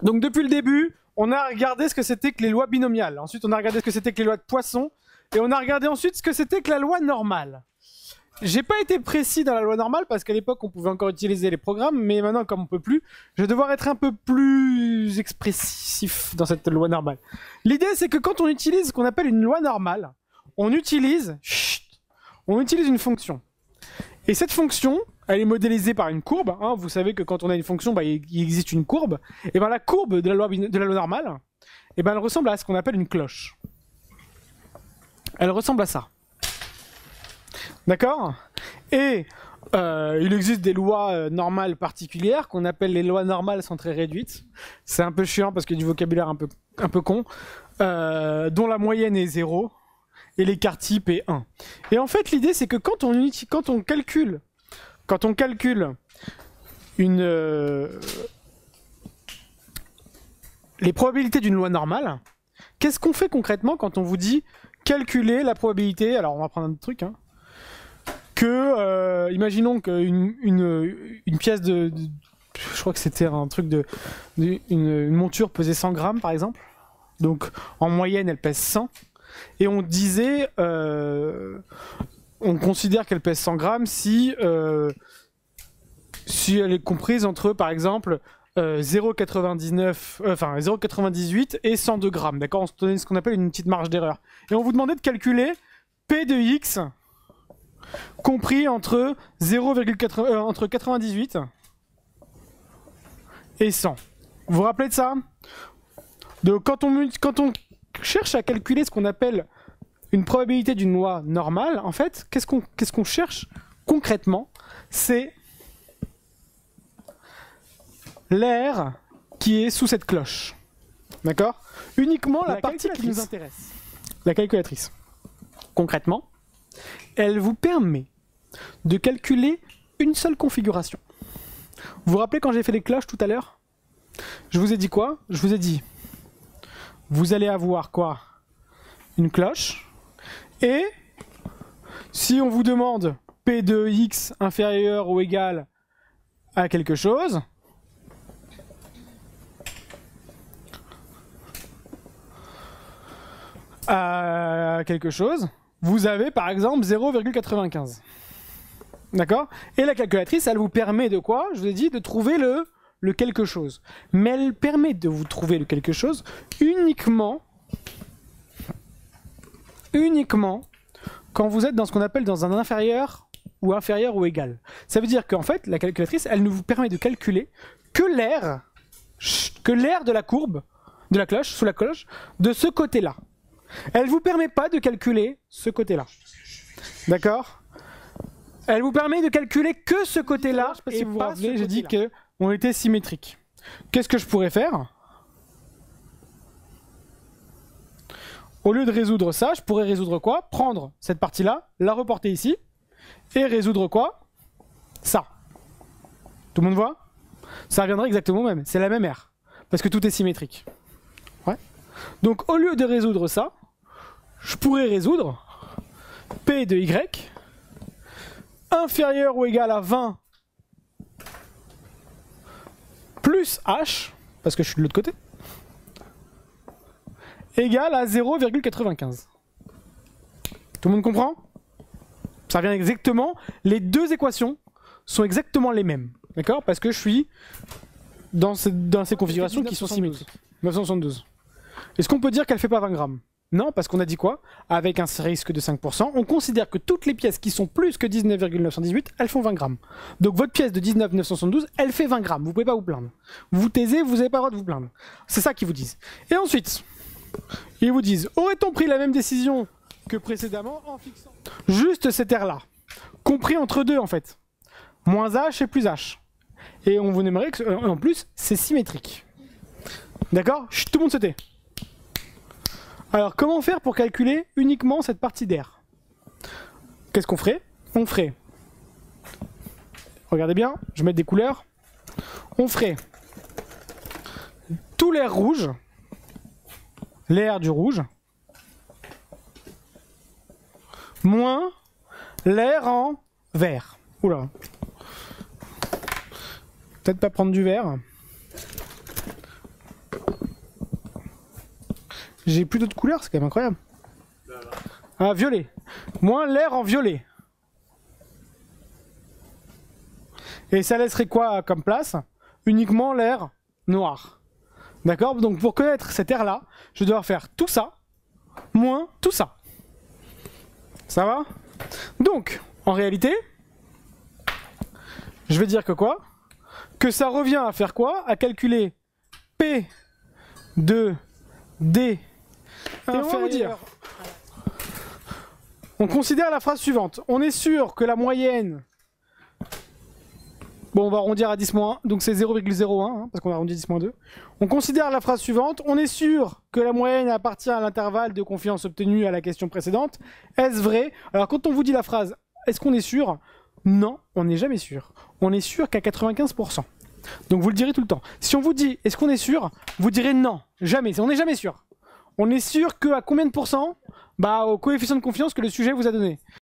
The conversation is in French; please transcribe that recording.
Donc depuis le début, on a regardé ce que c'était que les lois binomiales. Ensuite, on a regardé ce que c'était que les lois de Poisson. Et on a regardé ensuite ce que c'était que la loi normale. J'ai pas été précis dans la loi normale parce qu'à l'époque on pouvait encore utiliser les programmes, mais maintenant comme on peut plus, je vais devoir être un peu plus expressif dans cette loi normale. L'idée c'est que quand on utilise ce qu'on appelle une loi normale, on utilise une fonction. Et cette fonction, elle est modélisée par une courbe. Hein. Vous savez que quand on a une fonction, bah, il existe une courbe. Et ben la courbe de la loi normale, et ben elle ressemble à ce qu'on appelle une cloche. Elle ressemble à ça. D'accord? Et il existe des lois normales particulières qu'on appelle les lois normales centrées réduites. C'est un peu chiant parce qu'il y a du vocabulaire un peu con. Dont la moyenne est 0 et l'écart type est 1. Et en fait, l'idée c'est que quand on calcule les probabilités d'une loi normale, qu'est-ce qu'on fait concrètement quand on vous dit calculer la probabilité? Alors on va prendre un autre truc, hein. Imaginons qu'une pièce je crois que c'était un truc une monture pesait 100 grammes par exemple. Donc en moyenne elle pèse 100. Et on disait, on considère qu'elle pèse 100 grammes si elle est comprise entre par exemple 0,98 et 102 grammes. D'accord? On se donnait ce qu'on appelle une petite marge d'erreur. Et on vous demandait de calculer P de X compris entre 98 et 100. Vous vous rappelez de ça? Donc quand on cherche à calculer ce qu'on appelle une probabilité d'une loi normale, en fait, qu'est-ce qu'on cherche concrètement? C'est l'air qui est sous cette cloche. D'accord? Uniquement la partie qui nous intéresse. La calculatrice. Concrètement, elle vous permet de calculer une seule configuration. Vous vous rappelez quand j'ai fait les cloches tout à l'heure? Je vous ai dit quoi? Je vous ai dit, vous allez avoir quoi? Une cloche. Et si on vous demande P de X inférieur ou égal à quelque chose, vous avez par exemple 0,95. D'accord? Et la calculatrice, elle vous permet de quoi? Je vous ai dit de trouver le quelque chose. Mais elle permet de vous trouver le quelque chose uniquement quand vous êtes dans ce qu'on appelle dans un inférieur ou égal. Ça veut dire qu'en fait, la calculatrice, elle nous permet de calculer que l'air de la courbe, de la cloche, sous la cloche, de ce côté-là. Elle ne vous permet pas de calculer ce côté-là. D'accord? Elle vous permet de calculer que ce côté-là. Je sais pas si vous vous rappelez, j'ai dit qu'on était symétrique. Qu'est-ce que je pourrais faire? Au lieu de résoudre ça, je pourrais résoudre quoi? Prendre cette partie-là, la reporter ici, et résoudre quoi? Ça. Tout le monde voit? Ça reviendrait exactement au même. C'est la même R. Parce que tout est symétrique. Ouais. Donc au lieu de résoudre ça, je pourrais résoudre P de Y inférieur ou égal à 20 plus H, parce que je suis de l'autre côté, égale à 0,95. Tout le monde comprend? Ça revient exactement, les deux équations sont exactement les mêmes. D'accord? Parce que je suis dans ces configurations qui sont symétriques. 972. Est-ce qu'on peut dire qu'elle fait pas 20 grammes? Non, parce qu'on a dit quoi? Avec un risque de 5%, on considère que toutes les pièces qui sont plus que 19,918, elles font 20 grammes. Donc votre pièce de 19,972, elle fait 20 grammes. Vous pouvez pas vous plaindre. Vous vous taisez, vous n'avez pas le droit de vous plaindre. C'est ça qu'ils vous disent. Et ensuite, ils vous disent, aurait-on pris la même décision que précédemment en fixant juste cet R-là, compris entre deux en fait. Moins H et plus H. Et on vous aimerait que, en plus, c'est symétrique. D'accord? Tout le monde se tait. Alors, comment faire pour calculer uniquement cette partie d'air? Qu'est-ce qu'on ferait? On ferait... Regardez bien, je vais mettre des couleurs. On ferait tout l'air rouge, l'air du rouge, moins l'air en vert. Oula. Peut-être pas prendre du vert. J'ai plus d'autres couleurs, c'est quand même incroyable. Ah, violet. Moins l'air en violet. Et ça laisserait quoi comme place? Uniquement l'air noir. D'accord? Donc pour connaître cet air-là, je vais devoir faire tout ça, moins tout ça. Ça va? Donc, en réalité, je vais dire que quoi? Que ça revient à faire quoi? À calculer P de D inférieur. On considère la phrase suivante. On est sûr que la moyenne... Bon, on va arrondir à 10-1, donc c'est 0,01, hein, parce qu'on a arrondi 10-2. On considère la phrase suivante. On est sûr que la moyenne appartient à l'intervalle de confiance obtenu à la question précédente. Est-ce vrai? Alors, quand on vous dit la phrase, est-ce qu'on est sûr? Non, on n'est jamais sûr. On est sûr qu'à 95%. Donc, vous le direz tout le temps. Si on vous dit, est-ce qu'on est sûr? Vous direz non, jamais. On n'est jamais sûr. On est sûr qu'à combien de pourcents? Bah, au coefficient de confiance que le sujet vous a donné.